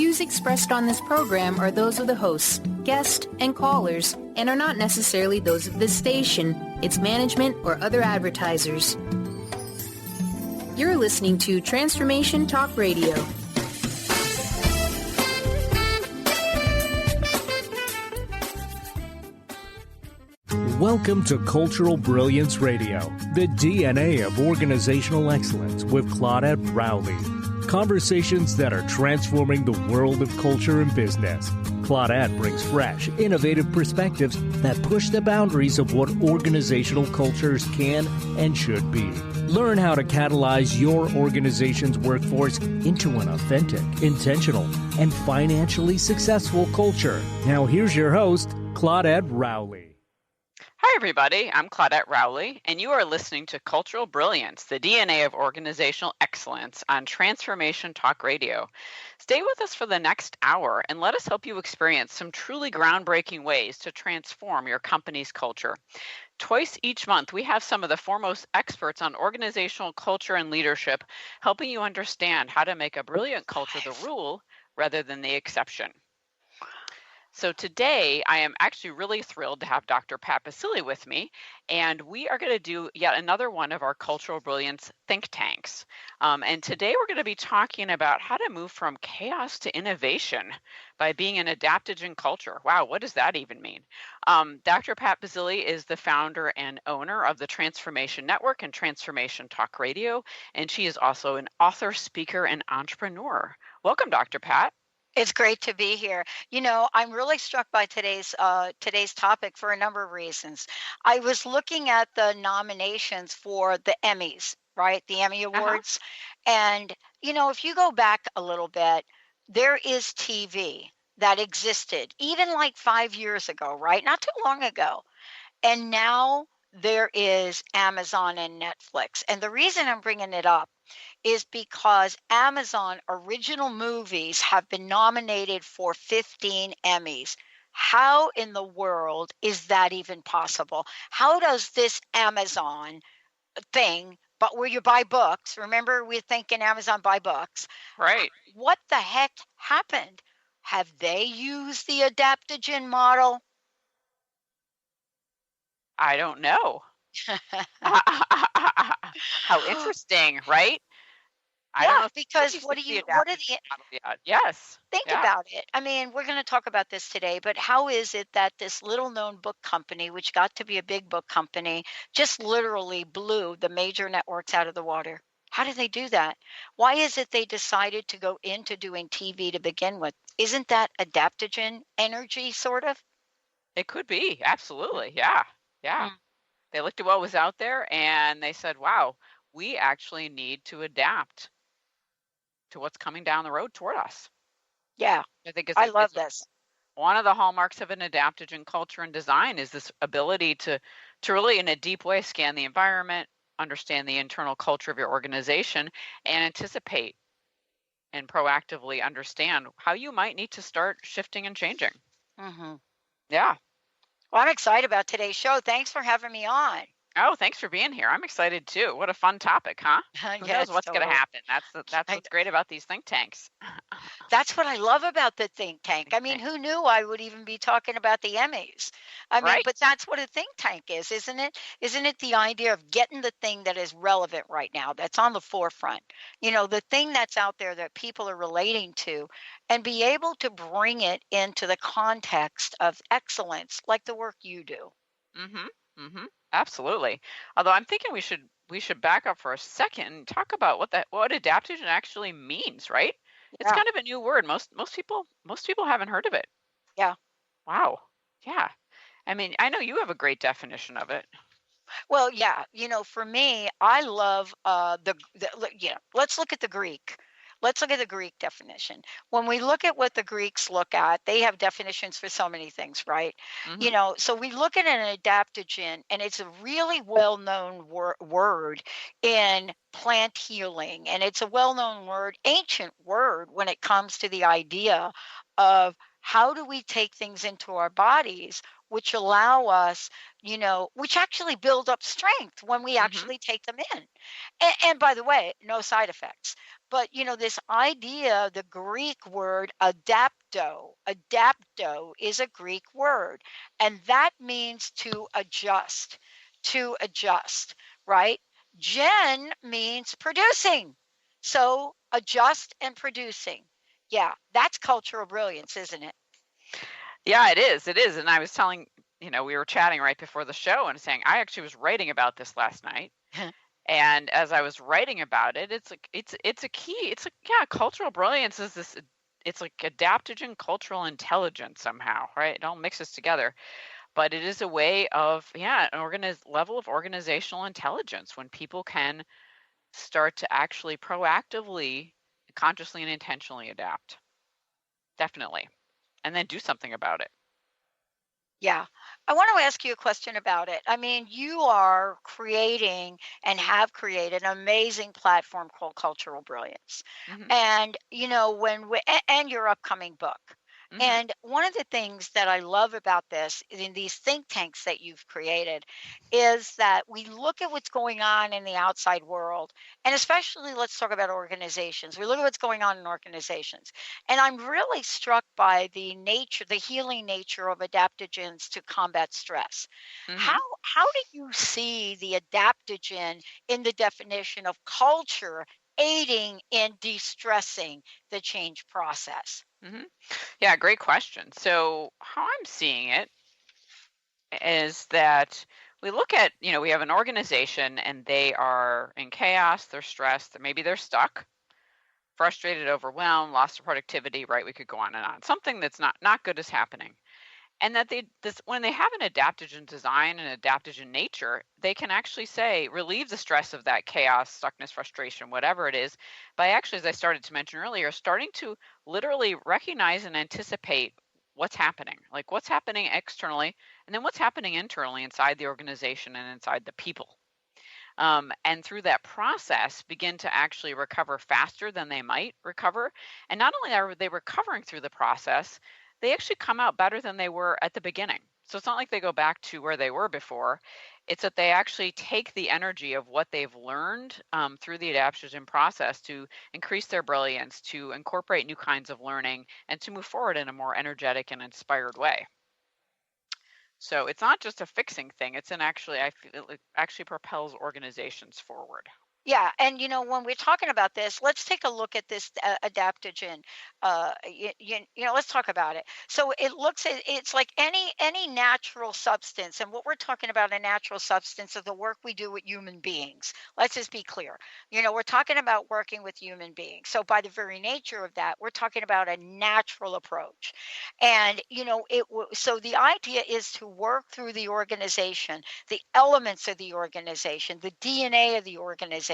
views expressed on this program are those of the hosts, guests, and callers, and are not necessarily those of this station, its management, or other advertisers. You're listening to Transformation Talk Radio. Welcome to Cultural Brilliance Radio, the DNA of organizational excellence with Claudette Rowley. Conversations that are transforming the world of culture and business. Claudette brings fresh, innovative perspectives that push the boundaries of what organizational cultures can and should be. Learn how to catalyze your organization's workforce into an authentic, intentional, and financially successful culture. Now here's your host, Claudette Rowley. Hi, everybody. I'm Claudette Rowley, and you are listening to Cultural Brilliance, the DNA of organizational excellence on Transformation Talk Radio. Stay with us for the next hour and let us help you experience some truly groundbreaking ways to transform your company's culture. Twice each month, we have some of the foremost experts on organizational culture and leadership, helping you understand how to make a brilliant culture the rule rather than the exception. So today, I am actually really thrilled to have Dr. Pat Baccili with me, and we are going to do yet another one of our Cultural Brilliance Think Tanks. And today, we're going to be talking about how to move from chaos to innovation by being an adaptogen culture. Wow, what does that even mean? Dr. Pat Baccili is the founder and owner of the Transformation Network and Transformation Talk Radio, and she is also an author, speaker, and entrepreneur. Welcome, Dr. Pat. It's great to be here. You know, I'm really struck by today's topic for a number of reasons. I was looking at the nominations for the Emmys, right? The Emmy Awards. And, you know, if you go back a little bit, there is TV that existed even like 5 years ago, right? Not too long ago. And now there is Amazon and Netflix. And the reason I'm bringing it up is because Amazon original movies have been nominated for 15 Emmys. How in the world is that even possible? How does this Amazon thing, but where you buy books, remember we're thinking Amazon buy books. Right. What the heck happened? Have they used the adaptogen model? I don't know. How interesting, right? I don't know because what are the yes. Think about it. I mean, we're going to talk about this today, but how is it that this little known book company, which got to be a big book company, just literally blew the major networks out of the water? How did they do that? Why is it they decided to go into doing TV to begin with? Isn't that adaptogen energy, sort of? It could be. Absolutely. Yeah. Yeah. They looked at what was out there and they said, wow, we actually need to adapt to what's coming down the road toward us. Yeah. I love this. One of the hallmarks of an adaptogen culture and design is this ability to really, in a deep way, scan the environment, understand the internal culture of your organization, and anticipate and proactively understand how you might need to start shifting and changing. Mm-hmm. Yeah. Well, I'm excited about today's show. Thanks for having me on. Oh, thanks for being here. I'm excited too. What a fun topic, huh? Who knows what's going to happen? That's what's great about these think tanks. That's what I love about the think tank. I mean, who knew I would even be talking about the Emmys? I mean, but that's what a think tank is, isn't it? Isn't it the idea of getting the thing that is relevant right now, that's on the forefront, you know, the thing that's out there that people are relating to, and be able to bring it into the context of excellence, like the work you do. Mm-hmm. Mm-hmm. Absolutely. Although I'm thinking we should back up for a second and talk about what adaptogen actually means, right? It's kind of a new word. Most people haven't heard of it. Yeah. Wow. Yeah. I mean, I know you have a great definition of it. Well, yeah. You know, for me, I love let's look at the Greek. Let's look at the Greek definition. When we look at what the Greeks look at, they have definitions for so many things, right? Mm-hmm. You know, so we look at an adaptogen, and it's a really well-known word in plant healing. And it's a well-known word, ancient word, when it comes to the idea of how do we take things into our bodies which allow us, which actually build up strength when we Mm-hmm. actually take them in. And by the way, no side effects. But, this idea, the Greek word adapto is a Greek word, and that means to adjust, right? Gen means producing. So adjust and producing. Yeah, that's cultural brilliance, isn't it? Yeah, it is. It is. And I was telling, we were chatting right before the show and saying I actually was writing about this last night. And as I was writing about it, it's like it's a key. It's like, yeah, cultural brilliance is this. It's like adaptogen cultural intelligence somehow, right? It all mixes together. But it is a way of, yeah, an level of organizational intelligence when people can start to actually proactively, consciously and intentionally adapt. Definitely. And then do something about it. Yeah. I want to ask you a question about it. I mean, you are creating and have created an amazing platform called Cultural Brilliance. Mm-hmm. And, and your upcoming book. Mm-hmm. And one of the things that I love about this in these think tanks that you've created is that we look at what's going on in the outside world. And especially, let's talk about organizations. We look at what's going on in organizations. And I'm really struck by the healing nature of adaptogens to combat stress. Mm-hmm. How do you see the adaptogen in the definition of culture aiding in de-stressing the change process? Mm-hmm. Yeah, great question. So how I'm seeing it is that we look at, we have an organization and they are in chaos, they're stressed, maybe they're stuck, frustrated, overwhelmed, lost of productivity, right? We could go on and on. Something that's not good is happening. And that when they have an adaptogen design and adaptogen nature, they can actually relieve the stress of that chaos, stuckness, frustration, whatever it is, by actually, as I started to mention earlier, starting to literally recognize and anticipate what's happening, like what's happening externally, and then what's happening internally inside the organization and inside the people. And through that process, begin to actually recover faster than they might recover. And not only are they recovering through the process, they actually come out better than they were at the beginning. So it's not like they go back to where they were before. It's that they actually take the energy of what they've learned through the adaptogen process to increase their brilliance, to incorporate new kinds of learning, and to move forward in a more energetic and inspired way. So it's not just a fixing thing. It's I feel it actually propels organizations forward. Yeah, and when we're talking about this, let's take a look at this adaptogen. Let's talk about it. So it's like any natural substance, and what we're talking about, a natural substance, of the work we do with human beings. Let's just be clear. We're talking about working with human beings. So by the very nature of that, we're talking about a natural approach, and so the idea is to work through the organization, the elements of the organization, the DNA of the organization,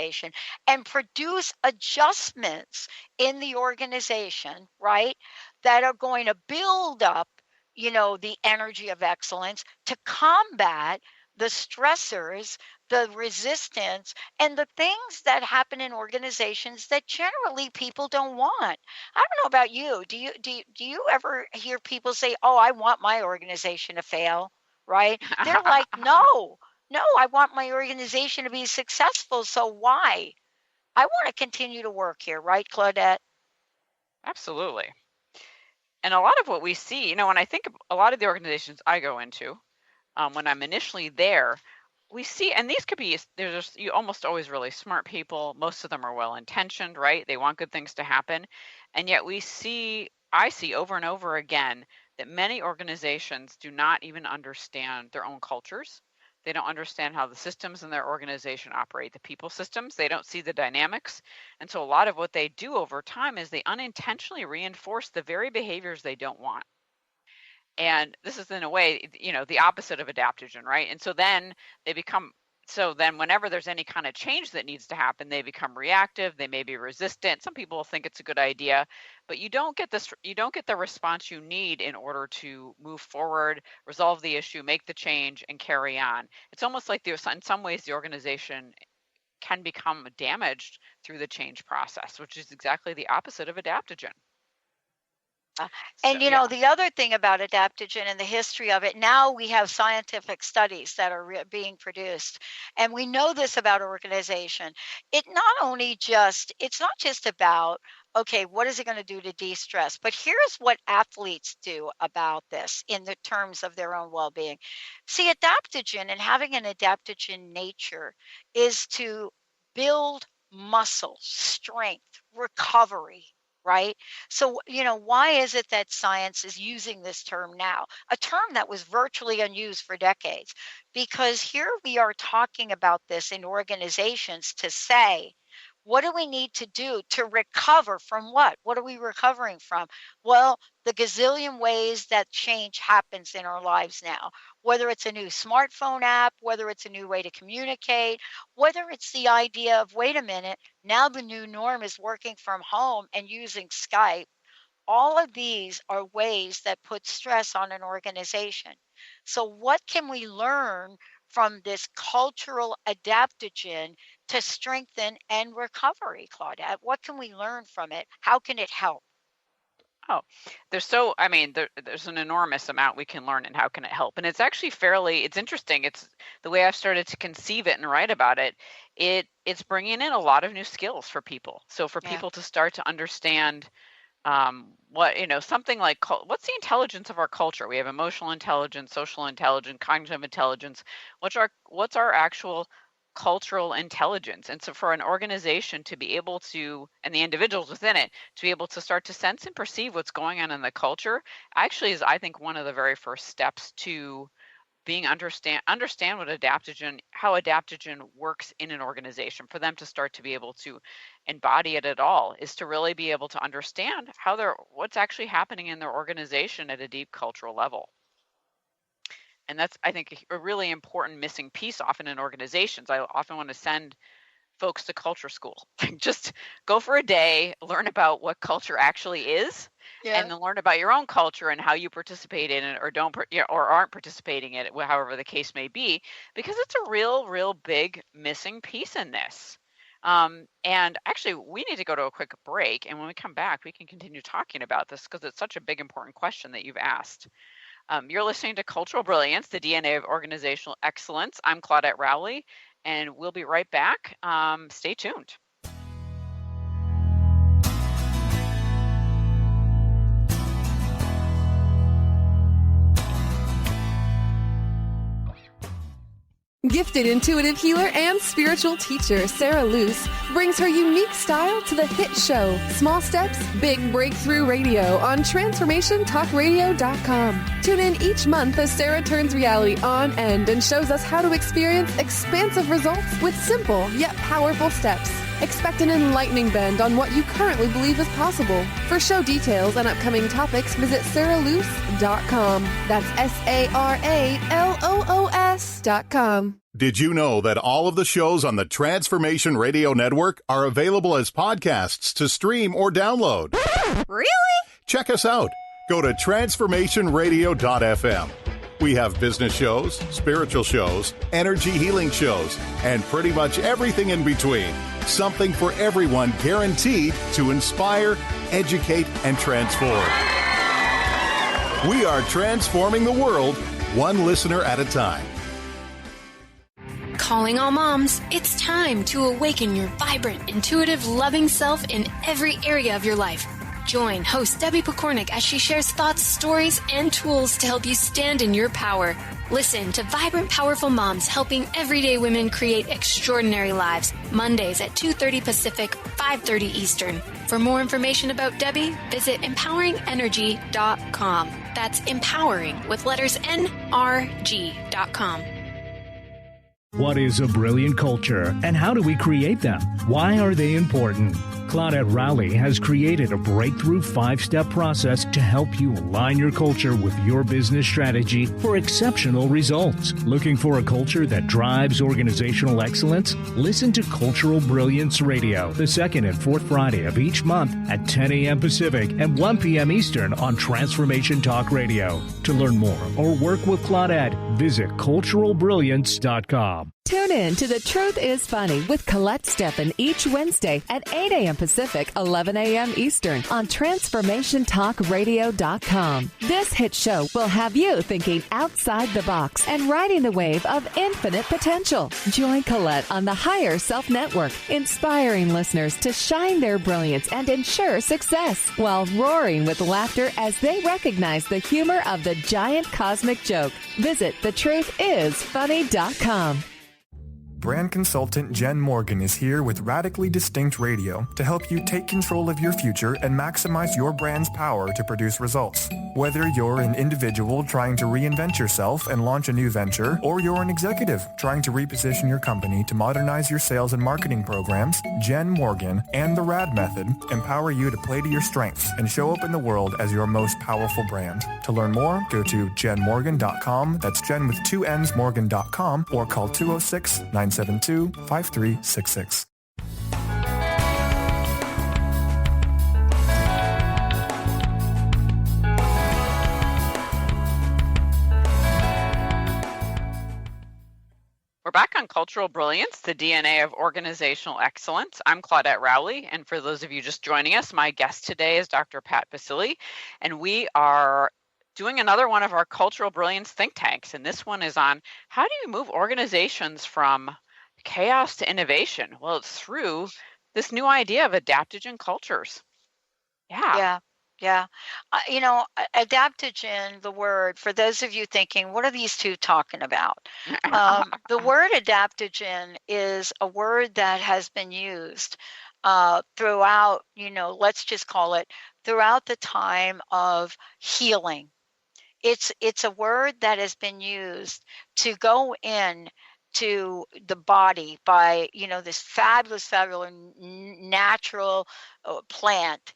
and produce adjustments in the organization, right, that are going to build up, the energy of excellence to combat the stressors, the resistance, and the things that happen in organizations that generally people don't want. I don't know about you. Do you ever hear people say, "Oh, I want my organization to fail," right? They're like, "No, I want my organization to be successful. So why? I want to continue to work here," right, Claudette? Absolutely. And a lot of what we see, when I think of a lot of the organizations I go into, when I'm initially there, we see, and these could be, you almost always really smart people. Most of them are well-intentioned, right? They want good things to happen. And yet I see over and over again that many organizations do not even understand their own cultures. They don't understand how the systems in their organization operate, the people systems. They don't see the dynamics. And so a lot of what they do over time is they unintentionally reinforce the very behaviors they don't want. And this is, in a way, the opposite of adaptogen, right? And so then whenever there's any kind of change that needs to happen, they become reactive, they may be resistant. Some people think it's a good idea, but you don't get the response you need in order to move forward, resolve the issue, make the change, and carry on. It's almost like in some ways the organization can become damaged through the change process, which is exactly the opposite of adaptogen. And the other thing about adaptogen and the history of it, now we have scientific studies that are being produced, and we know this about organization. It's not just about, okay, what is it going to do to de-stress? But here's what athletes do about this in the terms of their own well-being. See, adaptogen and having an adaptogen nature is to build muscle, strength, recovery, right? So, why is it that science is using this term now? A term that was virtually unused for decades, because here we are talking about this in organizations to say, what do we need to do to recover from what? What are we recovering from? Well, the gazillion ways that change happens in our lives now, whether it's a new smartphone app, whether it's a new way to communicate, whether it's the idea of, wait a minute, now the new norm is working from home and using Skype. All of these are ways that put stress on an organization. So what can we learn from this cultural adaptogen to strengthen and recovery, Claudette? What can we learn from it? How can it help? Oh, there's an enormous amount we can learn, and how can it help? And it's actually it's interesting. It's the way I've started to conceive it and write about it. It's bringing in a lot of new skills for people. So for people to start to understand something like what's the intelligence of our culture? We have emotional intelligence, social intelligence, cognitive intelligence. What's our actual cultural intelligence? And so for an organization to be able to, and the individuals within it, to be able to start to sense and perceive what's going on in the culture, actually is, I think, one of the very first steps to understand how adaptogen works in an organization. For them to start to be able to embody it at all is to really be able to understand what's actually happening in their organization at a deep cultural level. And that's, I think, a really important missing piece often in organizations. I often want to send folks to culture school. Just go for a day, learn about what culture actually is, and then learn about your own culture and how you participate in it or aren't participating in it, however the case may be, because it's a real big missing piece in this. And actually, we need to go to a quick break. And when we come back, we can continue talking about this because it's such a big, important question that you've asked. You're listening to Cultural Brilliance, the DNA of Organizational Excellence. I'm Claudette Rowley, and we'll be right back. Stay tuned. Gifted intuitive healer and spiritual teacher Sarah Luce brings her unique style to the hit show Small Steps, Big Breakthrough Radio on TransformationTalkRadio.com. Tune in each month as Sarah turns reality on end and shows us how to experience expansive results with simple yet powerful steps. Expect an enlightening bend on what you currently believe is possible. For show details and upcoming topics, visit SarahLuce.com. That's SarahLoos.com. Did you know that all of the shows on the Transformation Radio Network are available as podcasts to stream or download? Really? Check us out. Go to transformationradio.fm. We have business shows, spiritual shows, energy healing shows, and pretty much everything in between. Something for everyone, guaranteed to inspire, educate, and transform. We are transforming the world, one listener at a time. Calling all moms, it's time to awaken your vibrant, intuitive, loving self in every area of your life. Join host Debbie Pokornik as she shares thoughts, stories, and tools to help you stand in your power. Listen to Vibrant, Powerful Moms, helping everyday women create extraordinary lives. Mondays at 2:30 Pacific, 5:30 Eastern. For more information about Debbie, visit empoweringenergy.com. That's empowering with letters NRG.com. What is a brilliant culture, and how do we create them? Why are they important? Claudette Rowley has created a breakthrough 5-step process to help you align your culture with your business strategy for exceptional results. Looking for a culture that drives organizational excellence? Listen to Cultural Brilliance Radio, the second and fourth Friday of each month at 10 a.m. Pacific and 1 p.m. Eastern on Transformation Talk Radio. To learn more or work with Claudette, visit cultural-brilliance.com. Tune in to The Truth is Funny with Colette Steffen each Wednesday at 8 a.m. Pacific, 11 a.m. Eastern on transformationtalkradio.com. This hit show will have you thinking outside the box and riding the wave of infinite potential. Join Colette on the Higher Self Network, inspiring listeners to shine their brilliance and ensure success while roaring with laughter as they recognize the humor of the giant cosmic joke. Visit thetruthisfunny.com. Brand consultant Jen Morgan is here with Radically Distinct Radio to help you take control of your future and maximize your brand's power to produce results. Whether you're an individual trying to reinvent yourself and launch a new venture, or you're an executive trying to reposition your company to modernize your sales and marketing programs, Jen Morgan and the RAD Method empower you to play to your strengths and show up in the world as your most powerful brand. To learn more, go to jenmorgan.com. That's Jen with 2 N's, Morgan.com, or call 206-972-5366. We're back on Cultural Brilliance, the DNA of organizational excellence. I'm Claudette Rowley, and for those of you just joining us, my guest today is Dr. Pat Baccili, and we are doing another one of our Cultural Brilliance Think Tanks, and this one is on how do you move organizations from chaos to innovation? Well, it's through this new idea of adaptogen cultures. Yeah. Adaptogen, the word, for those of you thinking, what are these two talking about? The word adaptogen is a word that has been used throughout, let's just call it throughout the time of healing. It's a word that has been used to go in to the body by, this fabulous natural plant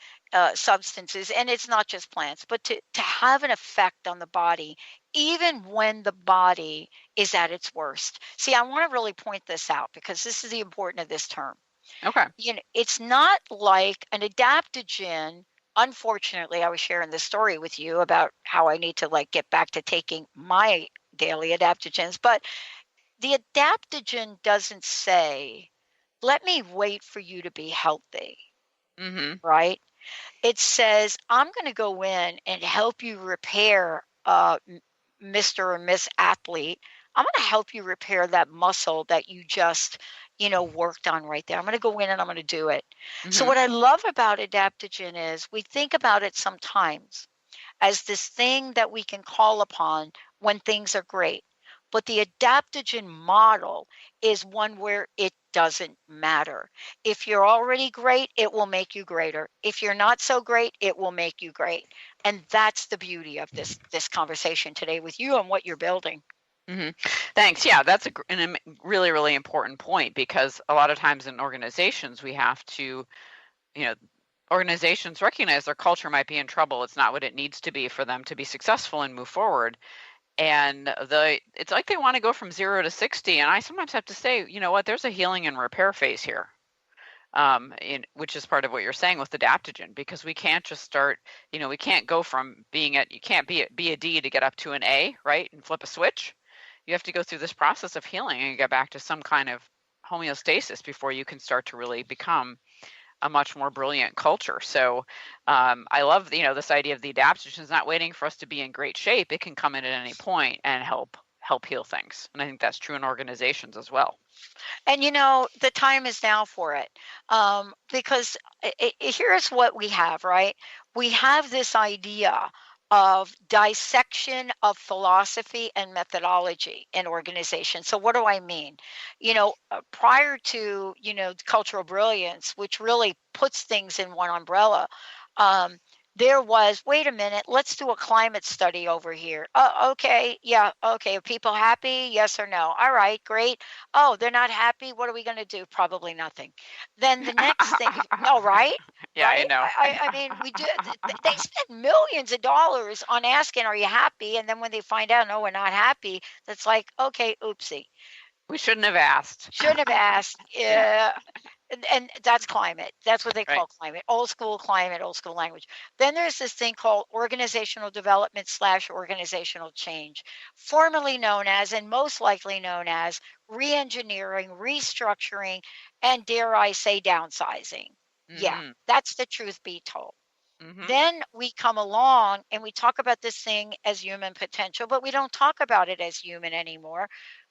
substances. And it's not just plants, but to have an effect on the body, even when the body is at its worst. See, I want to really point this out because this is the importance of this term. Okay. It's not like an adaptogen. Unfortunately, I was sharing this story with you about how I need to get back to taking my daily adaptogens, but the adaptogen doesn't say, let me wait for you to be healthy, right? It says, I'm going to go in and help you repair, Mr. or Miss Athlete. I'm going to help you repair that muscle that you just, worked on right there. I'm going to go in and I'm going to do it. So what I love about adaptogen is we think about it sometimes as this thing that we can call upon when things are great. But the adaptogen model is one where it doesn't matter. If you're already great, it will make you greater. If you're not so great, it will make you great. And that's the beauty of this conversation today with you and what you're building. Thanks. Yeah, that's a really, really important point, because a lot of times in organizations, we have to, organizations recognize their culture might be in trouble. It's not what it needs to be for them to be successful and move forward. And it's like they want to go from 0 to 60. And I sometimes have to say, you know what, there's a healing and repair phase here, which is part of what you're saying with adaptogen, because we can't just start, we can't go from you can't be a D to get up to an A, right, and flip a switch. You have to go through this process of healing and get back to some kind of homeostasis before you can start to really become a much more brilliant culture. So I love, this idea of the adaptogen is not waiting for us to be in great shape. It can come in at any point and help heal things. And I think that's true in organizations as well. And, the time is now for it, because here's what we have, right? We have this idea of dissection of philosophy and methodology in organizations. So what do I mean? Prior to, cultural brilliance, which really puts things in one umbrella, there was, wait a minute, let's do a climate study over here. Oh, okay. Yeah. Okay. Are people happy? Yes or no? All right, great. Oh, they're not happy. What are we going to do? Probably nothing. Then the next thing, right? Yeah, right? I know. I mean, we do. They spend millions of dollars on asking, are you happy? And then when they find out, no, we're not happy, that's like, okay, oopsie. We shouldn't have asked. Shouldn't have asked. Yeah. and that's climate. That's what they Right. call climate. Old school climate, old school language. Then there's this thing called organizational development / organizational change, formerly known as, and most likely known as, re-engineering, restructuring, and dare I say downsizing. Yeah, Mm-hmm. that's the truth be told. Mm-hmm. Then we come along and we talk about this thing as human potential, but we don't talk about it as human anymore.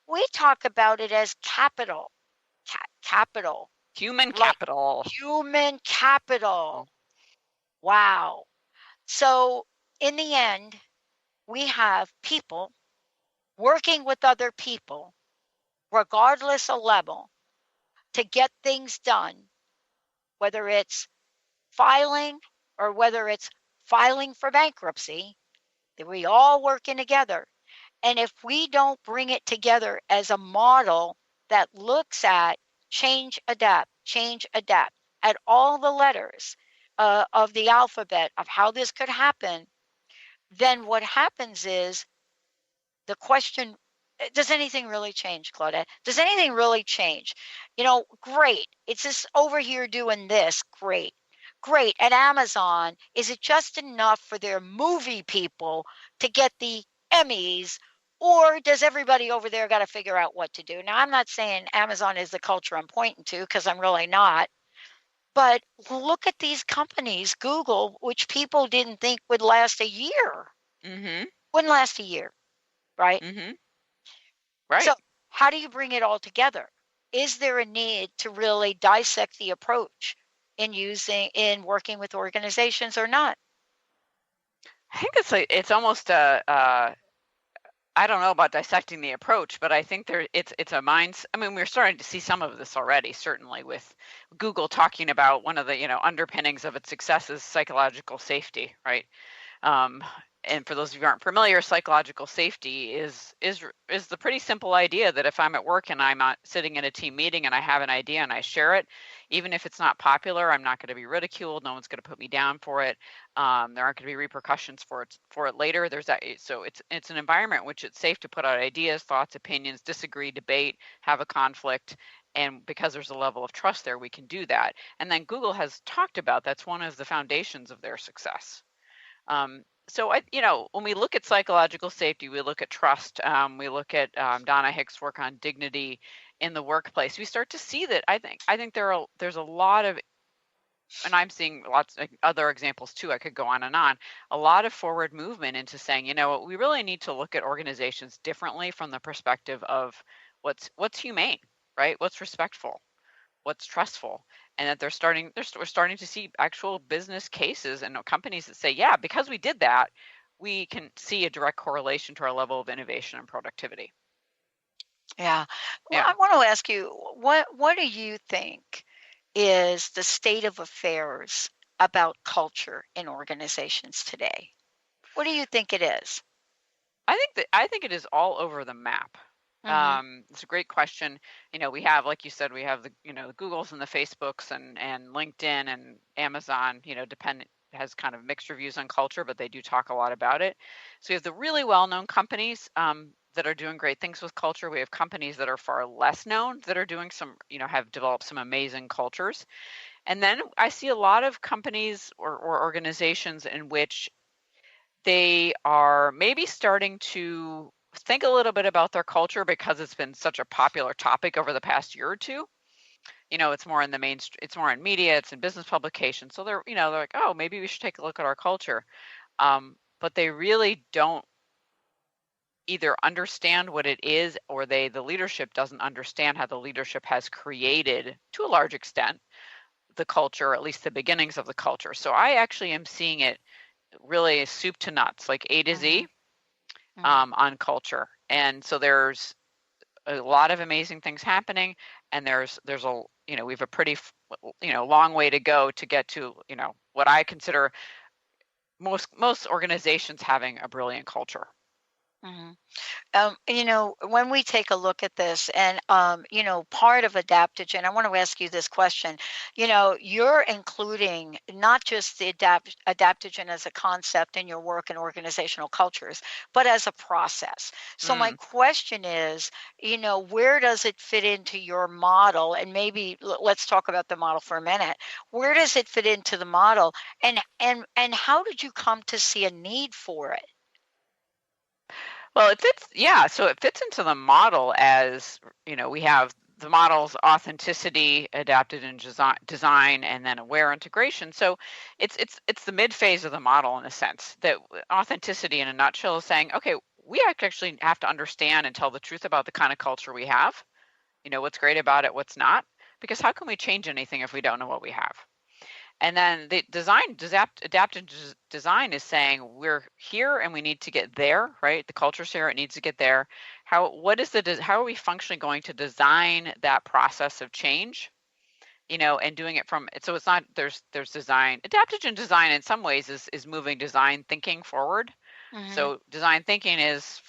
We talk about it as capital. Capital. Human Like capital. human capital. Wow. So in the end, we have people working with other people, regardless of level, to get things done, whether it's filing or whether it's filing for bankruptcy, that we all working together. And if we don't bring it together as a model that looks at change, adapt, at all the letters of the alphabet of how this could happen, then what happens is the question, does anything really change, Claudette? Does anything really change? Great. It's just over here doing this. Great. Great. At Amazon, is it just enough for their movie people to get the Emmys? Or does everybody over there got to figure out what to do? Now, I'm not saying Amazon is the culture I'm pointing to, because I'm really not. But look at these companies, Google, which people didn't think would last a year. Mm-hmm. Wouldn't last a year, right? Mm-hmm. Right. So how do you bring it all together? Is there a need to really dissect the approach in working with organizations or not? I think it's almost I don't know about dissecting the approach, but I think it's a minds. I mean, we're starting to see some of this already, certainly with Google talking about one of the underpinnings of its success is psychological safety, right? And for those of you who aren't familiar, psychological safety is the pretty simple idea that if I'm at work and I'm sitting in a team meeting and I have an idea and I share it, even if it's not popular, I'm not going to be ridiculed. No one's going to put me down for it. There aren't going to be repercussions for it later. There's that. So it's an environment in which it's safe to put out ideas, thoughts, opinions, disagree, debate, have a conflict. And because there's a level of trust there, we can do that. And then Google has talked about that's one of the foundations of their success. So when we look at psychological safety, we look at trust, we look at Donna Hicks' work on dignity in the workplace. We start to see that I think there's a lot of, and I'm seeing lots of other examples too. I could go on and on. A lot of forward movement into saying, we really need to look at organizations differently from the perspective of what's humane, right? What's respectful, what's trustful. And that we're starting to see actual business cases and companies that say, yeah, because we did that, we can see a direct correlation to our level of innovation and productivity. Yeah. Well, I want to ask you, what do you think is the state of affairs about culture in organizations today? What do you think it is? I think it is all over the map. Mm-hmm. It's a great question. We have, like you said, we have the Googles and the Facebooks and LinkedIn and Amazon, has kind of mixed reviews on culture, but they do talk a lot about it. So we have the really well-known companies that are doing great things with culture. We have companies that are far less known that are doing some, have developed some amazing cultures. And then I see a lot of companies or organizations in which they are maybe starting to think a little bit about their culture because it's been such a popular topic over the past year or two. It's more in the mainstream, it's more in media, it's in business publications. So they're like, oh, maybe we should take a look at our culture. But they really don't either understand what it is, or the leadership doesn't understand how the leadership has created, to a large extent, the culture, or at least the beginnings of the culture. So I actually am seeing it really soup to nuts, like A to Z. On culture. And so there's a lot of amazing things happening, and there's a we have a pretty long way to go to get to what I consider most organizations having a brilliant culture. Mhm. When we take a look at this and, part of adaptogen, I want to ask you this question. You're including not just the adaptogen as a concept in your work in organizational cultures, but as a process. So my Mm. question is, where does it fit into your model? And maybe let's talk about the model for a minute. Where does it fit into the model? And how did you come to see a need for it? Well, it fits, yeah. So it fits into the model as, we have the model's authenticity, adapted in design, and then aware integration. So it's the mid phase of the model in a sense. That authenticity, in a nutshell, is saying, okay, we actually have to understand and tell the truth about the kind of culture we have. What's great about it, what's not, because how can we change anything if we don't know what we have? And then the adaptive design is saying we're here and we need to get there, right? The culture's here, it needs to get there. How are we functionally going to design that process of change? And doing it so it's not, there's design. Adaptogen design in some ways is moving design thinking forward. Mhm. So design thinking is,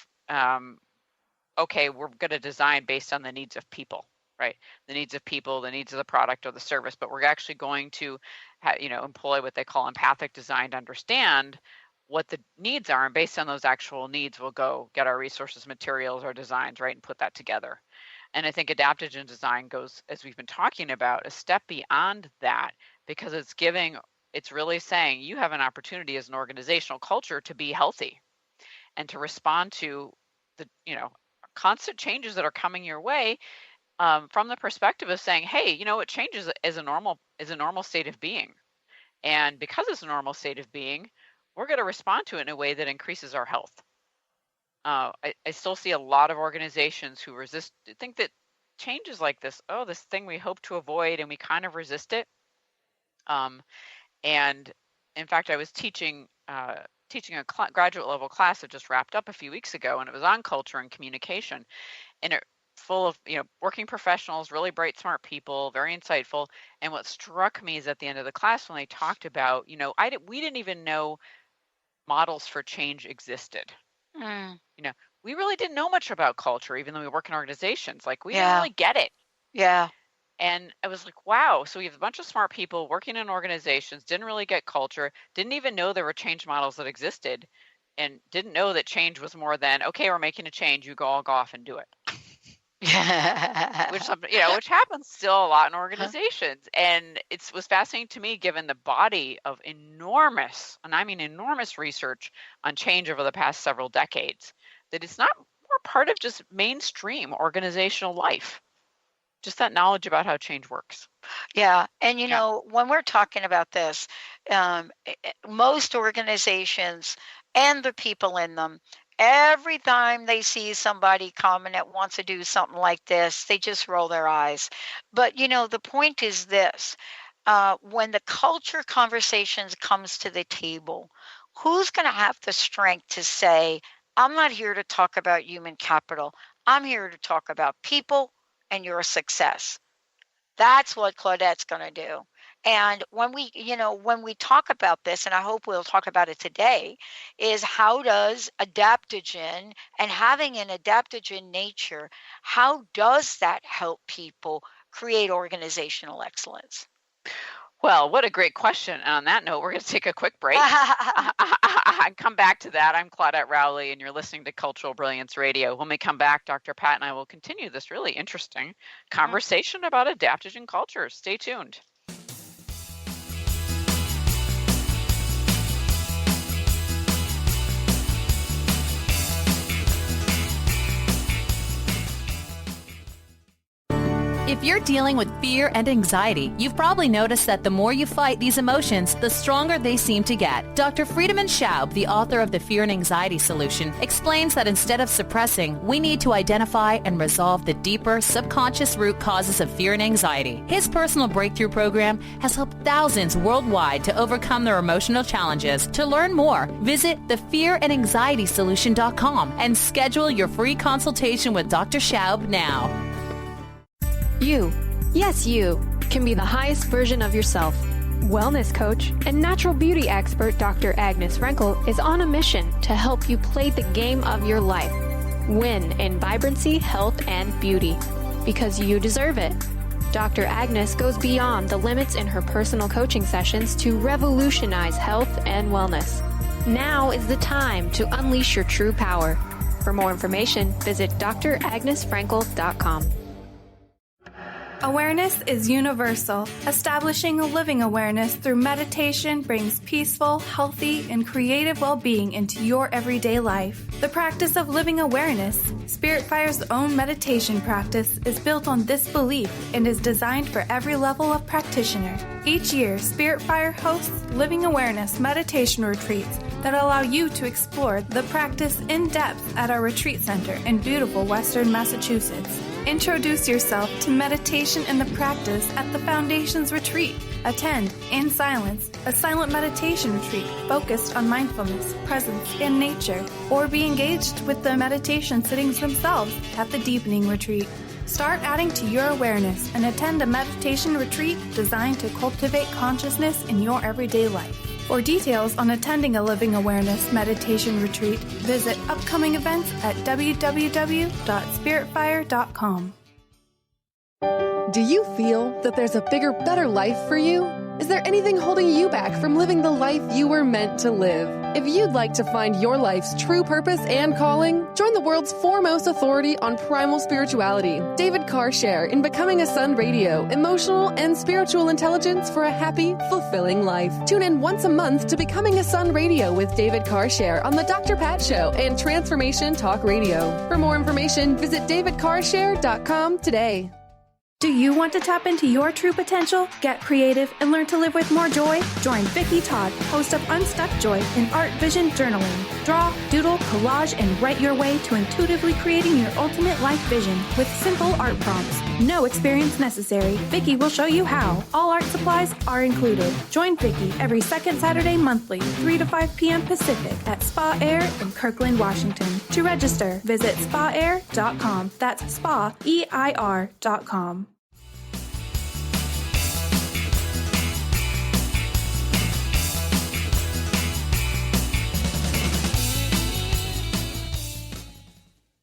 okay, we're going to design based on the needs of people. Right, the needs of people, the needs of the product or the service, but we're actually going to, employ what they call empathic design to understand what the needs are, and based on those actual needs, we'll go get our resources, materials, our designs, right, and put that together. And I think adaptogen design goes, as we've been talking about, a step beyond that, because it's really saying you have an opportunity as an organizational culture to be healthy and to respond to the, constant changes that are coming your way. From the perspective of saying, hey, what changes is a normal state of being. And because it's a normal state of being, we're going to respond to it in a way that increases our health. I still see a lot of organizations who think that changes like this thing we hope to avoid, and we kind of resist it. And in fact, I was teaching a graduate level class that just wrapped up a few weeks ago, and it was on culture and communication. And it full of working professionals, really bright, smart people, very insightful. And what struck me is at the end of the class when they talked about, we didn't even know models for change existed. Mm. We really didn't know much about culture, even though we work in organizations. Like we Yeah. didn't really get it. Yeah. And I was like, wow. So we have a bunch of smart people working in organizations, didn't really get culture, didn't even know there were change models that existed, and didn't know that change was more than, okay, we're making a change, you all go off and do it. Which happens still a lot in organizations. And it was fascinating to me, given the body of enormous, and I mean enormous research on change over the past several decades, that it's not more part of just mainstream organizational life. Just that knowledge about how change works. Yeah. And, when we're talking about this, most organizations and the people in them, every time they see somebody coming that wants to do something like this, they just roll their eyes. But, the point is this. When the culture conversations comes to the table, who's going to have the strength to say, I'm not here to talk about human capital. I'm here to talk about people and your success. That's what Claudette's going to do. And when we talk about this, and I hope we'll talk about it today, is how does adaptogen and having an adaptogen nature, how does that help people create organizational excellence? Well, what a great question. And on that note, we're going to take a quick break. I come back to that. I'm Claudette Rowley, and you're listening to Cultural Brilliance Radio. When we come back, Dr. Pat and I will continue this really interesting conversation about adaptogen cultures. Stay tuned. If you're dealing with fear and anxiety, you've probably noticed that the more you fight these emotions, the stronger they seem to get. Dr. Friedemann Schaub, the author of The Fear and Anxiety Solution, explains that instead of suppressing, we need to identify and resolve the deeper, subconscious root causes of fear and anxiety. His personal breakthrough program has helped thousands worldwide to overcome their emotional challenges. To learn more, visit thefearandanxietysolution.com and schedule your free consultation with Dr. Schaub now. You, yes you, can be the highest version of yourself. Wellness coach and natural beauty expert Dr. Agnes Frenkel is on a mission to help you play the game of your life. Win in vibrancy, health, and beauty. Because you deserve it. Dr. Agnes goes beyond the limits in her personal coaching sessions to revolutionize health and wellness. Now is the time to unleash your true power. For more information, visit dragnesfrankel.com. Awareness is universal. Establishing a living awareness through meditation brings peaceful, healthy, and creative well-being into your everyday life. The practice of living awareness, Spirit Fire's own meditation practice, is built on this belief and is designed for every level of practitioner. Each year, Spirit Fire hosts living awareness meditation retreats that allow you to explore the practice in depth at our retreat center in beautiful Western Massachusetts. Introduce yourself to meditation and the practice at the Foundation's retreat. Attend, in silence, a silent meditation retreat focused on mindfulness, presence, and nature, or be engaged with the meditation sittings themselves at the Deepening Retreat. Start adding to your awareness and attend a meditation retreat designed to cultivate consciousness in your everyday life. For details on attending a Living Awareness meditation retreat, visit upcoming events at www.spiritfire.com. Do you feel that there's a bigger, better life for you? Is there anything holding you back from living the life you were meant to live? If you'd like to find your life's true purpose and calling, join the world's foremost authority on primal spirituality, David Carshare, in Becoming a Sun Radio, emotional and spiritual intelligence for a happy, fulfilling life. Tune in once a month to Becoming a Sun Radio with David Carshare on The Dr. Pat Show and Transformation Talk Radio. For more information, visit davidcarshare.com today. Do you want to tap into your true potential, get creative, and learn to live with more joy? Join Vicki Todd, host of Unstuck Joy in Art Vision Journaling. Draw, doodle, collage, and write your way to intuitively creating your ultimate life vision with simple art prompts. No experience necessary. Vicki will show you how. All art supplies are included. Join Vicki every second Saturday monthly, 3 to 5 p.m. Pacific at Spa Air in Kirkland, Washington. To register, visit spaair.com. That's spa, EIR.com.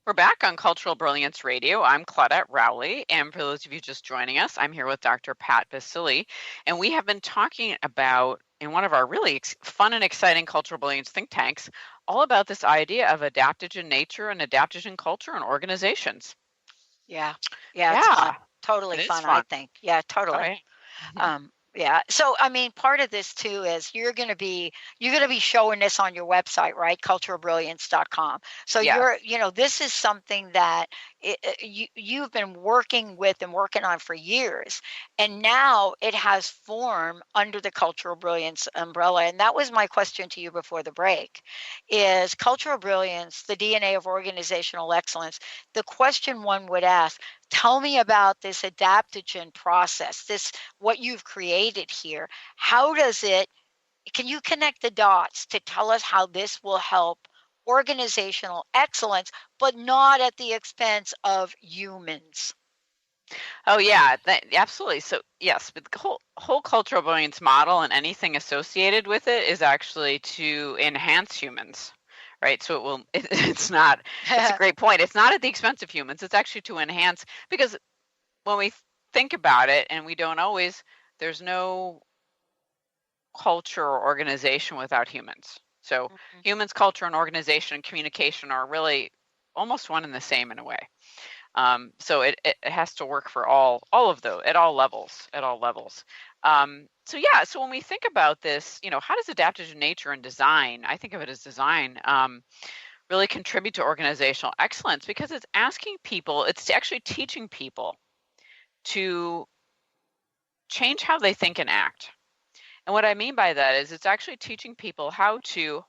We're back on Cultural Brilliance Radio. I'm Claudette Rowley, and for those of you just joining us, I'm here with Dr. Pat Baccili, and we have been talking about, in one of our really fun and exciting Cultural Brilliance think tanks, all about this idea of adaptogen nature and adaptogen culture in organizations. Yeah, it's fun. Totally fun, I think. Yeah, totally. Oh, yeah. Yeah. So, I mean, part of this too is you're going to be showing this on your website, right? cultural-brilliance.com. So this is something that you've been working with and working on for years. And now it has form under the Cultural Brilliance umbrella. And that was my question to you before the break, is Cultural Brilliance, the DNA of organizational excellence? The question one would ask, tell me about this adaptogen process, what you've created here. How does can you connect the dots to tell us how this will help organizational excellence, but not at the expense of humans? Oh, yeah, absolutely. So, yes, but the whole Cultural Brilliance model and anything associated with it is actually to enhance humans. Right. So it's not, it's a great point. It's not at the expense of humans. It's actually to enhance, because when we think about it, and we don't always, there's no culture or organization without humans. So humans, culture, and organization and communication are really almost one and the same in a way. So it has to work for all of those at all levels. So when we think about this, how does adaptogen nature and design, I think of it as design, really contribute to organizational excellence? Because it's it's actually teaching people to change how they think and act. And what I mean by that is it's actually teaching people how to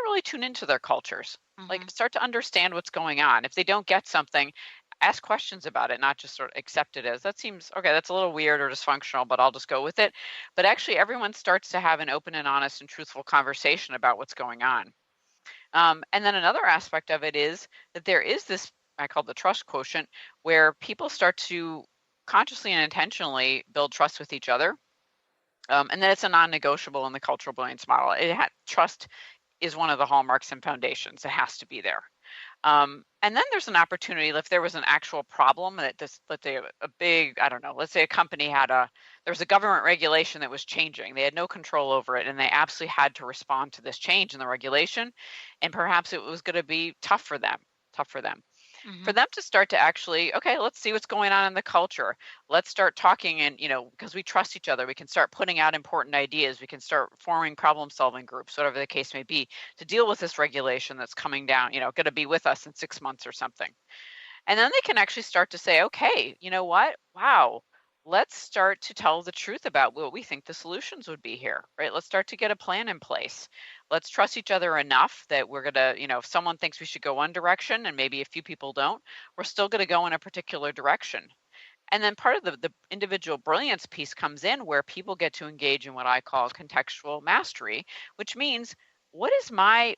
really tune into their cultures, like start to understand what's going on. If they don't get something, ask questions about it, not just sort of accept it as, that seems, okay, that's a little weird or dysfunctional, but I'll just go with it. But actually, everyone starts to have an open and honest and truthful conversation about what's going on. And then another aspect of it is that there is this, I call the trust quotient, where people start to consciously and intentionally build trust with each other. And then it's a non-negotiable in the cultural brilliance model. Trust is one of the hallmarks and foundations. It has to be there. And then there's an opportunity if there was an actual problem that this, let's say a big, I don't know, let's say a company there was a government regulation that was changing. They had no control over it, and they absolutely had to respond to this change in the regulation. And perhaps it was going to be tough for them. For them to start to actually, okay, let's see what's going on in the culture. Let's start talking, and because we trust each other, we can start putting out important ideas. We can start forming problem-solving groups, whatever the case may be, to deal with this regulation that's coming down, going to be with us in 6 months or something. And then they can actually start to say, okay, you know what? Wow, let's start to tell the truth about what we think the solutions would be here, right? Let's start to get a plan in place. Let's trust each other enough that we're going to, if someone thinks we should go one direction and maybe a few people don't, we're still going to go in a particular direction. And then part of the individual brilliance piece comes in where people get to engage in what I call contextual mastery, which means what's my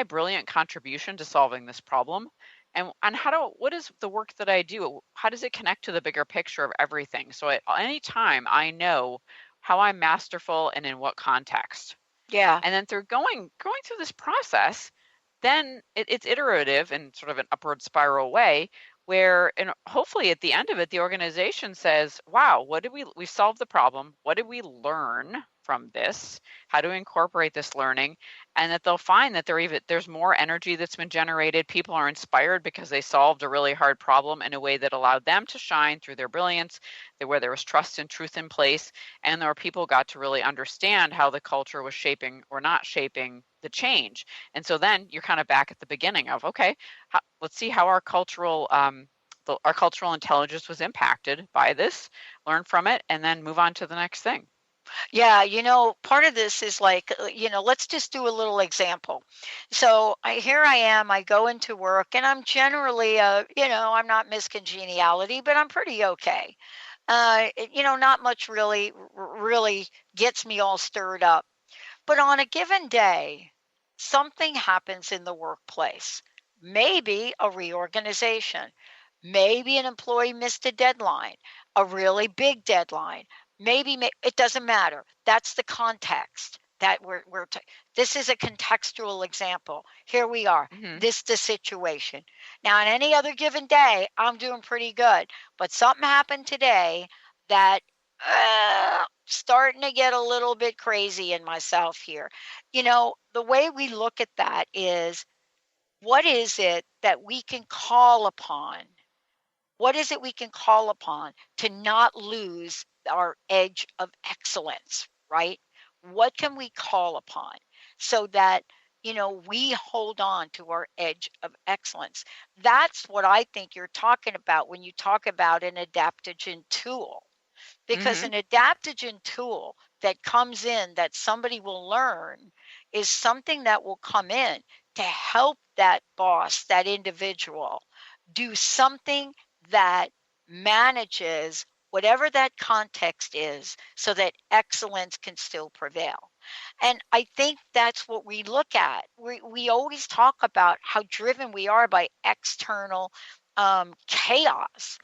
brilliant contribution to solving this problem? And what is the work that I do? How does it connect to the bigger picture of everything? So at any time I know how I'm masterful and in what context. Yeah. And then through going through this process, then it's iterative in sort of an upward spiral way where, and hopefully at the end of it, the organization says, wow, we solved the problem. What did we learn from this? How to incorporate this learning? And that they'll find that there's more energy that's been generated. People are inspired because they solved a really hard problem in a way that allowed them to shine through their brilliance, where there was trust and truth in place, and where people got to really understand how the culture was shaping or not shaping the change. And so then you're kind of back at the beginning of, okay, let's see how our cultural intelligence was impacted by this, learn from it, and then move on to the next thing. Yeah, part of this is like, let's just do a little example. So here I am, I go into work, and I'm generally, I'm not Miss Congeniality, but I'm pretty okay. Not much really gets me all stirred up. But on a given day, something happens in the workplace. Maybe a reorganization. Maybe an employee missed a deadline, a really big deadline. Maybe it doesn't matter. That's the context that this is a contextual example. Here we are. Mm-hmm. This is the situation. Now, on any other given day, I'm doing pretty good. But something happened today that starting to get a little bit crazy in myself here. The way we look at that is, what is it that we can call upon? What is it we can call upon to not lose our edge of excellence, right? What can we call upon so that, we hold on to our edge of excellence? That's what I think you're talking about when you talk about an adaptogen tool. Because an adaptogen tool that comes in that somebody will learn is something that will come in to help that boss, that individual, do something that manages whatever that context is so that excellence can still prevail. And I think that's what we look at. We always talk about how driven we are by external chaos.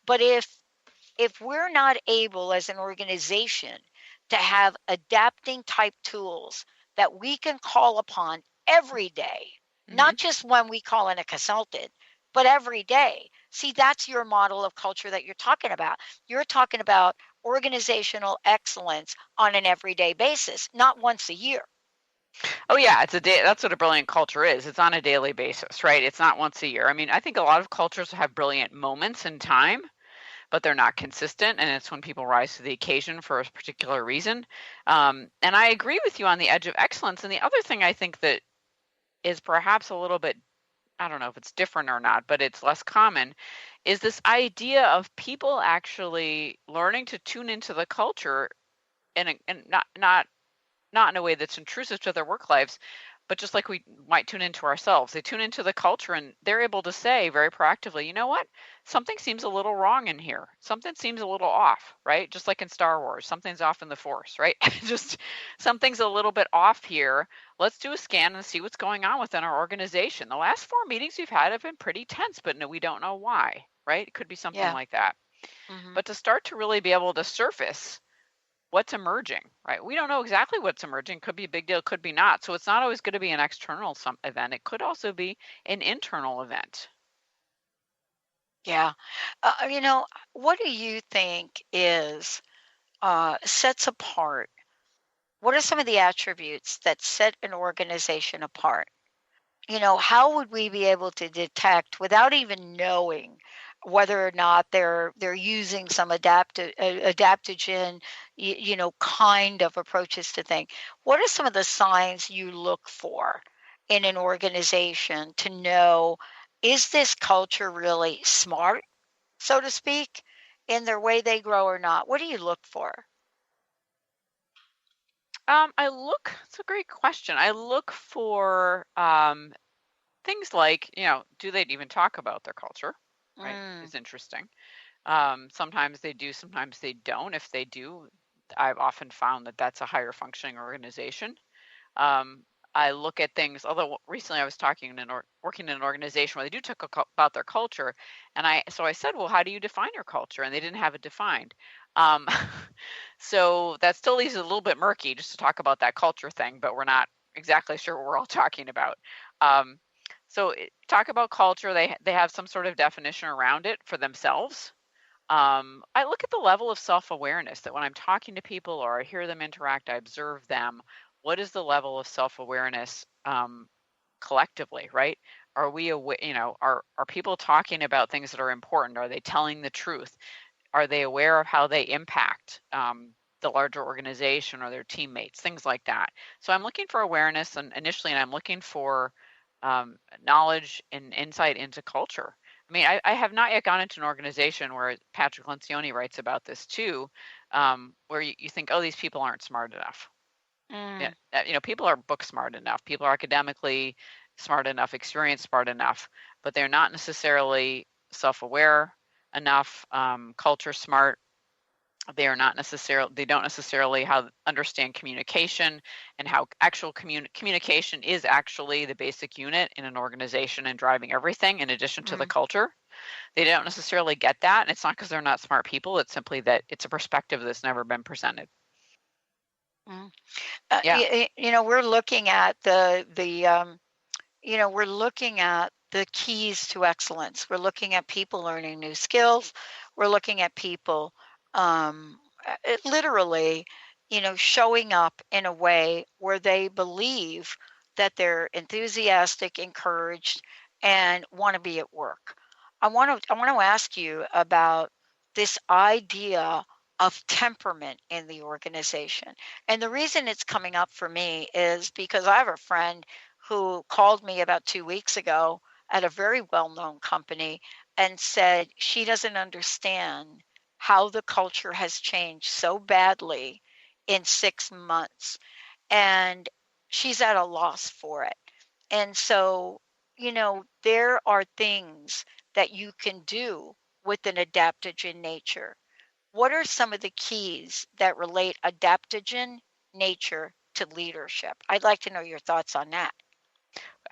But if we're not able as an organization to have adapting type tools that we can call upon every day, not just when we call in a consultant, but every day. See, that's your model of culture that you're talking about. You're talking about organizational excellence on an everyday basis, not once a year. Oh yeah, that's what a brilliant culture is. It's on a daily basis, right? It's not once a year. I mean, I think a lot of cultures have brilliant moments in time, but they're not consistent, and it's when people rise to the occasion for a particular reason. And I agree with you on the edge of excellence. And the other thing I think that is perhaps a little bit, I don't know if it's different or not, but it's less common, is this idea of people actually learning to tune into the culture and not in a way that's intrusive to their work lives, but just like we might tune into ourselves. They tune into the culture and they're able to say very proactively, you know what? Something seems a little wrong in here. Something seems a little off, right? Just like in Star Wars, something's off in the Force, right? Just something's a little bit off here. Let's do a scan and see what's going on within our organization. The last 4 meetings we've had have been pretty tense, but no, we don't know why, right? It could be something like that. But to start to really be able to surface what's emerging, right? We don't know exactly what's emerging. Could be a big deal, could be not. So it's not always going to be an external event. It could also be an internal event. Yeah. What do you think is sets apart? What are some of the attributes that set an organization apart? How would we be able to detect without even knowing whether or not they're using some adaptogen, kind of approaches to things? What are some of the signs you look for in an organization to know, is this culture really smart, so to speak, in their way they grow or not? What do you look for? It's a great question. I look for things like, do they even talk about their culture? Right, is interesting. Sometimes they do, sometimes they don't. If they do, I've often found that that's a higher functioning organization. I look at things, although recently I was working in an organization where they do talk about their culture. And I said, well, how do you define your culture? And they didn't have it defined. So that still leaves it a little bit murky just to talk about that culture thing, but we're not exactly sure what we're all talking about. So talk about culture, they have some sort of definition around it for themselves. I look at the level of self-awareness, that when I'm talking to people or I hear them interact, I observe them. What is the level of self-awareness collectively, right? Are we aware, are people talking about things that are important? Are they telling the truth? Are they aware of how they impact the larger organization or their teammates, things like that? So I'm looking for awareness initially, and I'm looking for knowledge and insight into culture. I mean, I have not yet gone into an organization where Patrick Lencioni writes about this too, where you think, oh, these people aren't smart enough. Yeah, people are book smart enough. People are academically smart enough, experienced smart enough, but they're not necessarily self-aware enough, culture smart. They don't necessarily understand communication and how actual communication is actually the basic unit in an organization and driving everything in addition to the culture. They don't necessarily get that. And it's not because they're not smart people. It's simply that it's a perspective that's never been presented. We're looking at we're looking at the keys to excellence. We're looking at people learning new skills. We're looking at people literally, showing up in a way where they believe that they're enthusiastic, encouraged, and want to be at work. I want to ask you about this idea of temperament in the organization. And the reason it's coming up for me is because I have a friend who called me about 2 weeks ago at a very well-known company and said she doesn't understand how the culture has changed so badly in 6 months. And she's at a loss for it. And so, there are things that you can do with an adaptogen nature. What are some of the keys that relate adaptogen nature to leadership? I'd like to know your thoughts on that.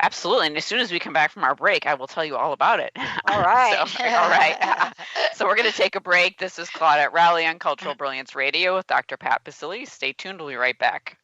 Absolutely. And as soon as we come back from our break, I will tell you all about it. All right. All right. So we're going to take a break. This is Claudette Rowley on Cultural Brilliance Radio with Dr. Pat Baccili. Stay tuned. We'll be right back.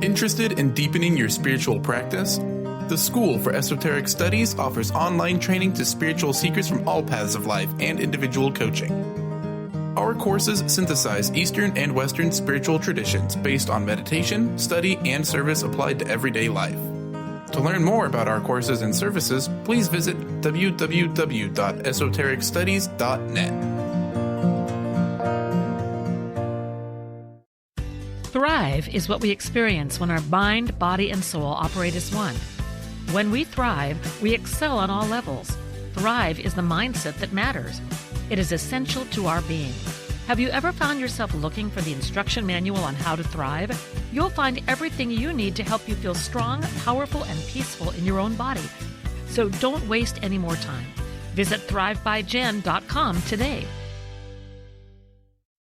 Interested in deepening your spiritual practice? The School for Esoteric Studies offers online training to spiritual seekers from all paths of life and individual coaching. Our courses synthesize Eastern and Western spiritual traditions based on meditation, study, and service applied to everyday life. To learn more about our courses and services, please visit www.esotericstudies.net. Thrive is what we experience when our mind, body, and soul operate as one. When we thrive, we excel on all levels. Thrive is the mindset that matters. It is essential to our being. Have you ever found yourself looking for the instruction manual on how to thrive? You'll find everything you need to help you feel strong, powerful, and peaceful in your own body. So don't waste any more time. Visit thrivebyjen.com today.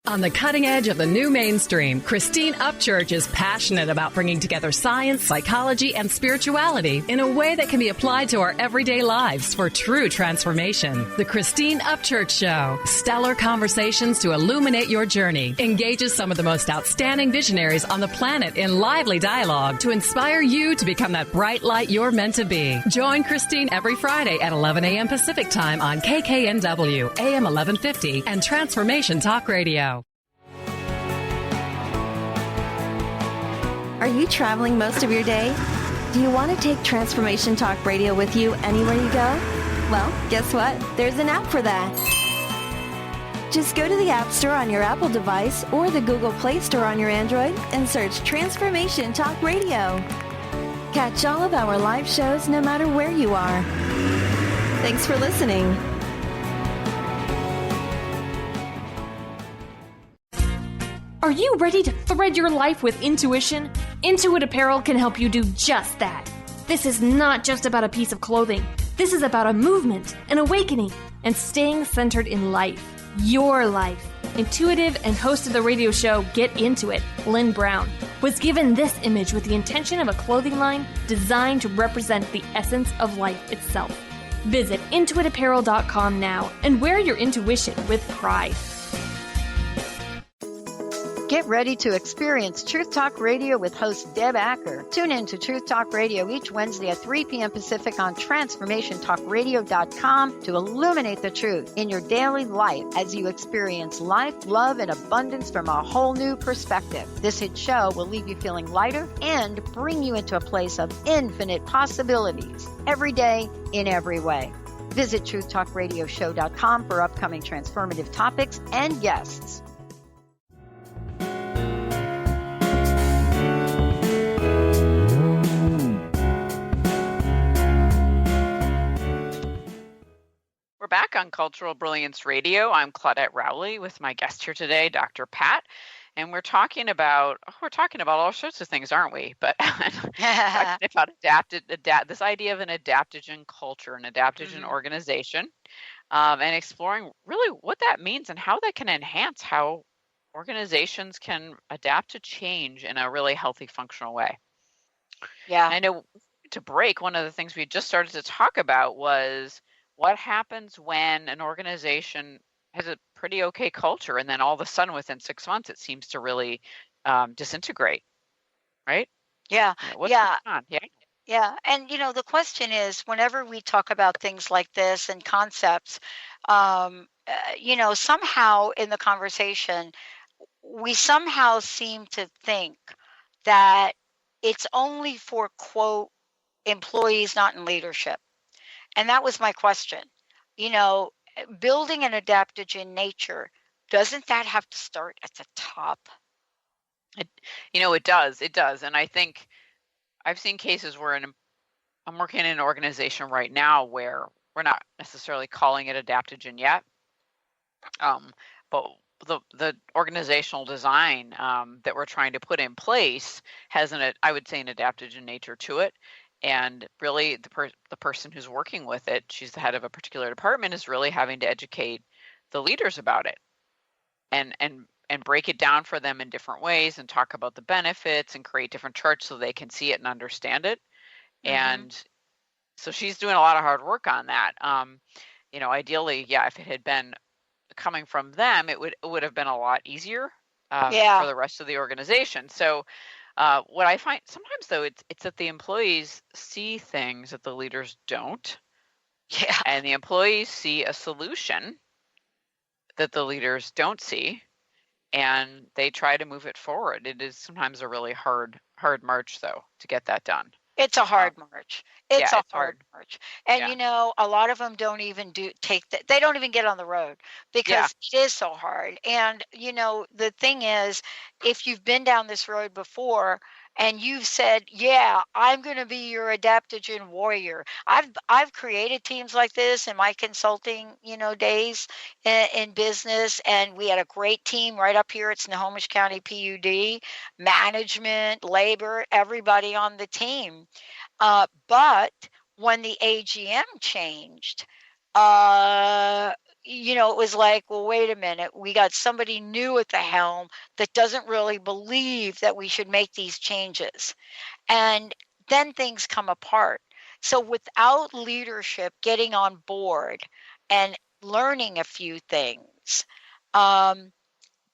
On the cutting edge of the new mainstream, Christine Upchurch is passionate about bringing together science, psychology, and spirituality in a way that can be applied to our everyday lives for true transformation. The Christine Upchurch Show, stellar conversations to illuminate your journey, engages some of the most outstanding visionaries on the planet in lively dialogue to inspire you to become that bright light you're meant to be. Join Christine every Friday at 11 a.m. Pacific Time on KKNW, AM 1150, and Transformation Talk Radio. Are you traveling most of your day? Do you want to take Transformation Talk Radio with you anywhere you go? Well, guess what? There's an app for that. Just go to the App Store on your Apple device or the Google Play Store on your Android and search Transformation Talk Radio. Catch all of our live shows no matter where you are. Thanks for listening. Are you ready to thread your life with intuition? Intuit Apparel can help you do just that. This is not just about a piece of clothing. This is about a movement, an awakening, and staying centered in life. Your life. Intuitive and host of the radio show Get Into It, Lynn Brown, was given this image with the intention of a clothing line designed to represent the essence of life itself. Visit intuitapparel.com now and wear your intuition with pride. Get ready to experience Truth Talk Radio with host Deb Acker. Tune in to Truth Talk Radio each Wednesday at 3 p.m. Pacific on TransformationTalkRadio.com to illuminate the truth in your daily life as you experience life, love, and abundance from a whole new perspective. This hit show will leave you feeling lighter and bring you into a place of infinite possibilities every day in every way. Visit TruthTalkRadioshow.com for upcoming transformative topics and guests. We're back on Cultural Brilliance Radio. I'm Claudette Rowley with my guest here today, Dr. Pat, and we're talking about all sorts of things, aren't we? But talking about this idea of an adaptogen culture, an adaptogen organization, and exploring really what that means and how that can enhance how organizations can adapt to change in a really healthy, functional way. Yeah. I know to break, one of the things we just started to talk about was what happens when an organization has a pretty okay culture and then all of a sudden within 6 months it seems to really disintegrate, right? Yeah. What's going on? Yeah. And, the question is, whenever we talk about things like this and concepts, somehow in the conversation, we somehow seem to think that it's only for, quote, employees not in leadership. And that was my question. Building an adaptogen nature, doesn't that have to start at the top? It does. It does. And I think I've seen cases where I'm working in an organization right now where we're not necessarily calling it adaptogen yet. But the organizational design that we're trying to put in place has I would say an adaptogen nature to it. And really, the person who's working with it, she's the head of a particular department, is really having to educate the leaders about it, and break it down for them in different ways, and talk about the benefits, and create different charts so they can see it and understand it. Mm-hmm. And so she's doing a lot of hard work on that. Ideally, if it had been coming from them, it would have been a lot easier for the rest of the organization. So. What I find sometimes, though, it's that the employees see things that the leaders don't. Yeah. And the employees see a solution that the leaders don't see, and they try to move it forward. It is sometimes a really hard march, though, to get that done. It's a hard march. It's a hard march. And, Yeah. A lot of them don't even they don't even get on the road because it is so hard. And, the thing is, if you've been down this road before and you've said, I'm going to be your adaptogen warrior. I've created teams like this in my consulting, days in business. And we had a great team right up here at Snohomish County PUD, management, labor, everybody on the team. But when the AGM changed, it was like, well, wait a minute, we got somebody new at the helm that doesn't really believe that we should make these changes. And then things come apart. So without leadership getting on board and learning a few things,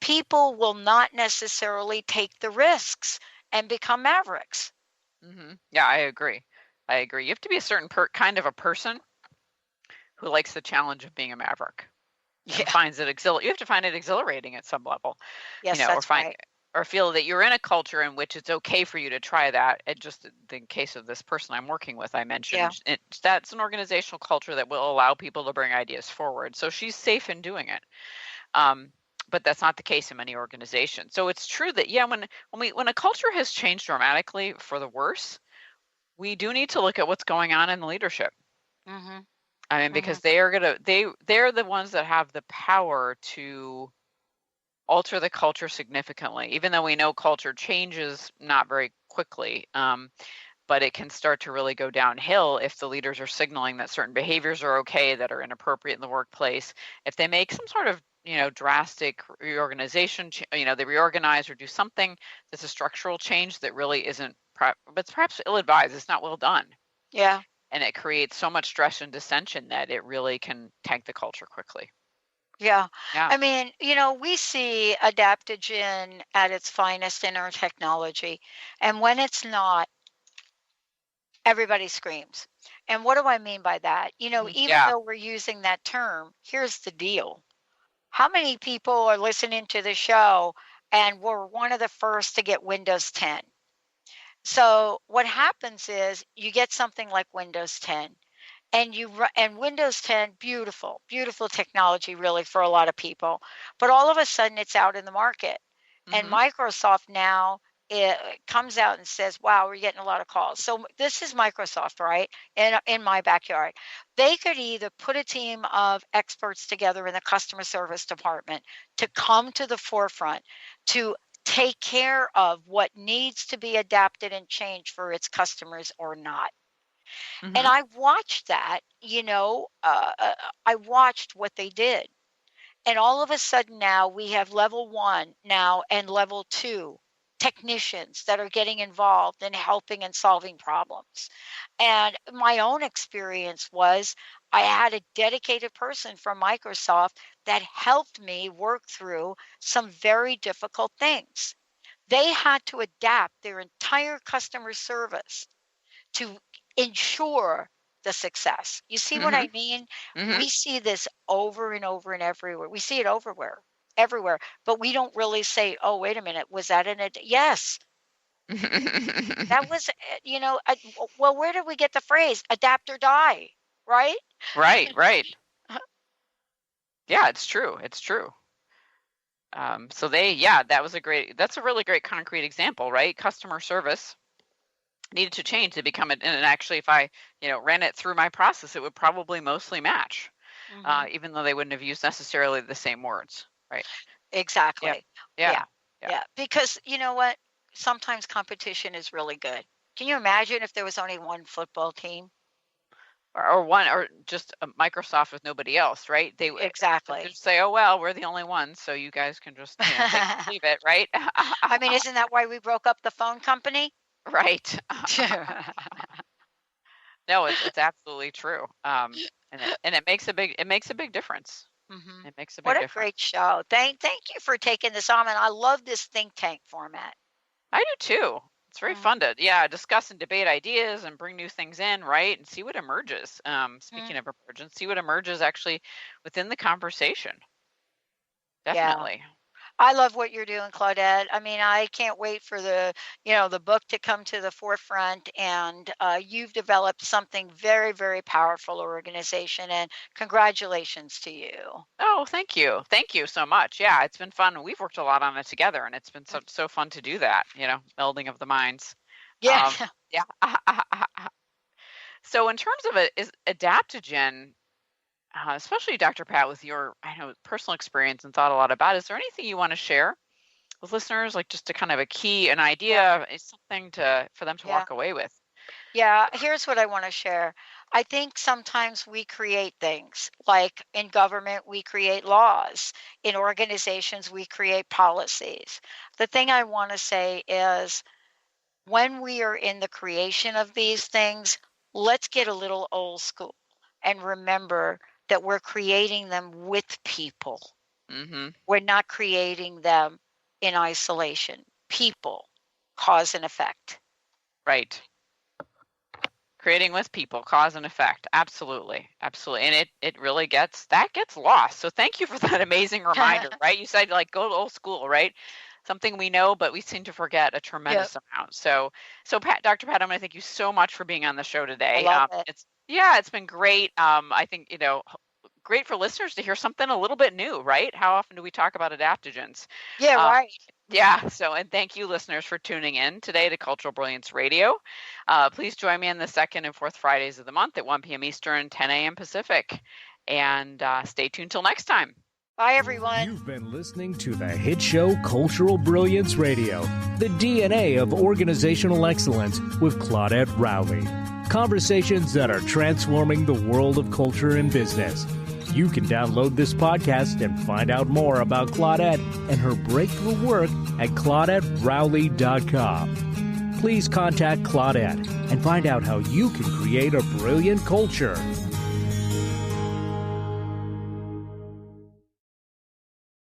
people will not necessarily take the risks and become mavericks. Yeah, I agree. You have to be a certain kind of a person who likes the challenge of being a maverick. And finds it you have to find it exhilarating at some level. Yes, that's right. Or feel that you're in a culture in which it's okay for you to try that. And just the case of this person I'm working with, I mentioned, that's an organizational culture that will allow people to bring ideas forward. So she's safe in doing it. But that's not the case in many organizations. So it's true that, when a culture has changed dramatically for the worse, we do need to look at what's going on in the leadership. I mean, because they're the ones that have the power to alter the culture significantly, even though we know culture changes not very quickly. But it can start to really go downhill if the leaders are signaling that certain behaviors are okay, that are inappropriate in the workplace. If they make some sort of, drastic reorganization, they reorganize or do something that's a structural change that really isn't, but it's perhaps ill-advised, it's not well done. Yeah. And it creates so much stress and dissension that it really can tank the culture quickly. Yeah. I mean, we see adaptogen at its finest in our technology. And when it's not, everybody screams. And what do I mean by that? Even though we're using that term, here's the deal. How many people are listening to the show and were one of the first to get Windows 10? So what happens is you get something like Windows 10. And Windows 10, beautiful technology really for a lot of people. But all of a sudden it's out in the market. And Microsoft now it comes out and says, wow, we're getting a lot of calls. So this is Microsoft, right? In my backyard. They could either put a team of experts together in the customer service department to come to the forefront to take care of what needs to be adapted and changed for its customers or not. And I watched that, I watched what they did. And all of a sudden now we have level 1 now and level 2 technicians that are getting involved in helping and solving problems. And my own experience was I had a dedicated person from Microsoft that helped me work through some very difficult things. They had to adapt their entire customer service to ensure the success. You see what I mean? We see this over and over and everywhere. We see it everywhere, but we don't really say, oh, wait a minute, was that yes. That was, well, where did we get the phrase adapt or die, right? Right. Yeah, it's true. So that's a really great concrete example, right? Customer service needed to change to become it. And actually, if I, ran it through my process, it would probably mostly match, even though they wouldn't have used necessarily the same words. Right. Exactly. Yeah. Because you know what? Sometimes competition is really good. Can you imagine if there was only one football team? Or just a Microsoft with nobody else, right? Exactly. Just say, oh, well, we're the only ones, so you guys can just take and leave it, right? I mean, isn't that why we broke up the phone company? Right. No, it's absolutely true. And it makes a big difference. It makes a big difference. What a great show. Thank you for taking this on. And I love this think tank format. I do too. It's very fun to discuss and debate ideas and bring new things in, right? And see what emerges. Speaking of emergence, see what emerges actually within the conversation. Definitely. Yeah. I love what you're doing, Claudette. I mean, I can't wait for the book to come to the forefront, and you've developed something very, very powerful organization, and congratulations to you. Oh, thank you. Thank you so much. Yeah, it's been fun. We've worked a lot on it together, and it's been so fun to do that, melding of the minds. Yeah. So in terms of adaptogen, especially Dr. Pat, with your personal experience and thought a lot about, is there anything you want to share with listeners, like just a kind of an idea, something for them to walk away with? Yeah, here's what I want to share. I think sometimes we create things, like in government, we create laws. In organizations, we create policies. The thing I want to say is when we are in the creation of these things, let's get a little old school and remember that we're creating them with people. Mm-hmm. We're not creating them in isolation. People, cause and effect. Right. Creating with people, cause and effect. Absolutely. Absolutely. And it really gets lost. So thank you for that amazing reminder, right? You said like go to old school, right? Something we know, but we seem to forget a tremendous amount. So Dr. Pat, I'm going to thank you so much for being on the show today. I love it. It's been great. I think, great for listeners to hear something a little bit new, right? How often do we talk about adaptogens? Yeah, right. Yeah. So, and thank you listeners for tuning in today to Cultural Brilliance Radio. Please join me on the second and fourth Fridays of the month at 1 p.m. Eastern, 10 a.m. Pacific. And stay tuned till next time. Bye, everyone. You've been listening to the hit show Cultural Brilliance Radio, the DNA of organizational excellence with Claudette Rowley. Conversations that are transforming the world of culture and business. You can download this podcast and find out more about Claudette and her breakthrough work at ClaudetteRowley.com. Please contact Claudette and find out how you can create a brilliant culture.